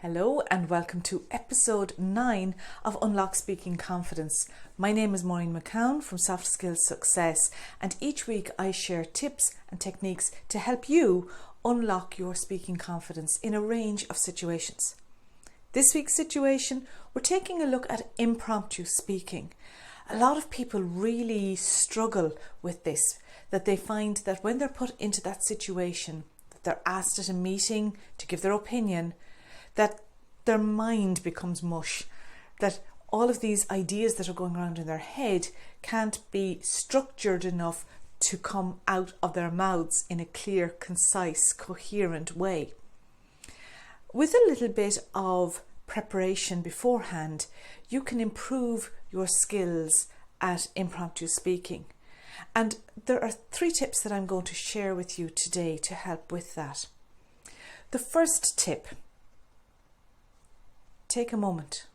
Hello and welcome to episode 9 of Unlock Speaking Confidence. My name is Maureen McCown from Soft Skills Success, and each week I share tips and techniques to help you unlock your speaking confidence in a range of situations. This week's situation, we're taking a look at impromptu speaking. A lot of people really struggle with this, that they find that when they're put into that situation, that they're asked at a meeting to give their opinion, that their mind becomes mush, that all of these ideas that are going around in their head can't be structured enough to come out of their mouths in a clear, concise, coherent way. With a little bit of preparation beforehand, you can improve your skills at impromptu speaking. And there are 3 tips that I'm going to share with you today to help with that. The first tip: take a moment.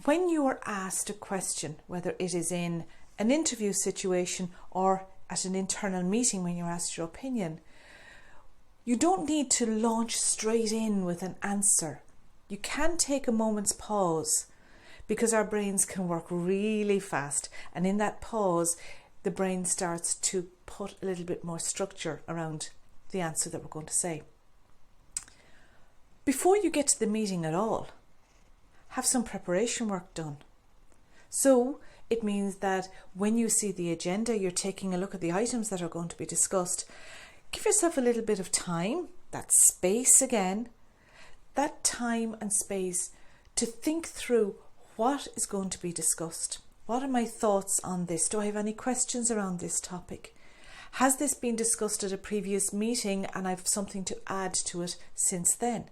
When you are asked a question, whether it is in an interview situation or at an internal meeting when you're asked your opinion, you don't need to launch straight in with an answer. You can take a moment's pause, because our brains can work really fast, and in that pause the brain starts to put a little bit more structure around the answer that we're going to say. Before you get to the meeting at all, have some preparation work done. So it means that when you see the agenda, you're taking a look at the items that are going to be discussed. Give yourself a little bit of time, that space again, that time and space to think through what is going to be discussed. What are my thoughts on this? Do I have any questions around this topic? Has this been discussed at a previous meeting and I've something to add to it since then?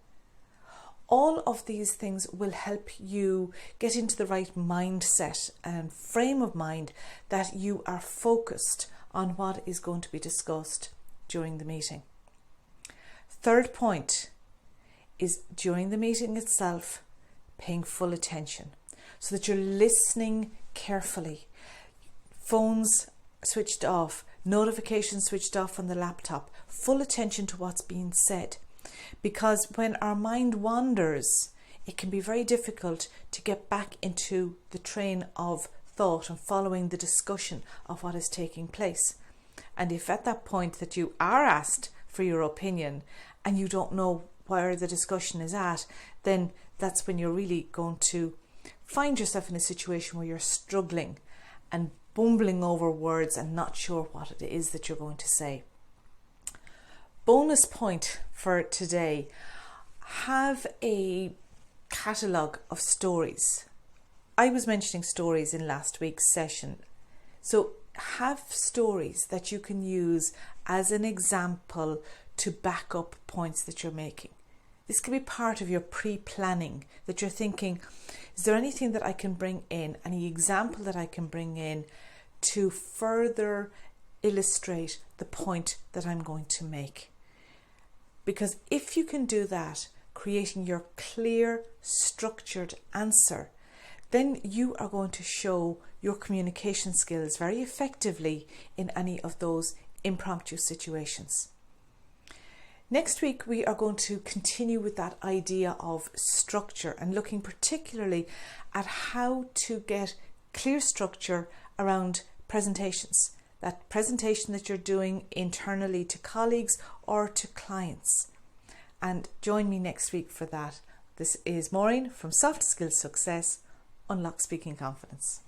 All of these things will help you get into the right mindset and frame of mind that you are focused on what is going to be discussed during the meeting. Third point is, during the meeting itself, paying full attention so that you're listening carefully. Phones switched off, notifications switched off on the laptop, full attention to what's being said. Because when our mind wanders, it can be very difficult to get back into the train of thought and following the discussion of what is taking place. And if at that point that you are asked for your opinion and you don't know where the discussion is at, then that's when you're really going to find yourself in a situation where you're struggling and bumbling over words and not sure what it is that you're going to say. Bonus point for today: have a catalogue of stories. I was mentioning stories in last week's session. So have stories that you can use as an example to back up points that you're making. This can be part of your pre-planning, that you're thinking, is there anything that I can bring in, any example that I can bring in to further illustrate the point that I'm going to make? Because if you can do that, creating your clear, structured answer, then you are going to show your communication skills very effectively in any of those impromptu situations. Next week, we are going to continue with that idea of structure and looking particularly at how to get clear structure around presentations. That presentation that you're doing internally to colleagues or to clients. And join me next week for that. This is Maureen from Soft Skills Success, Unlock Speaking Confidence.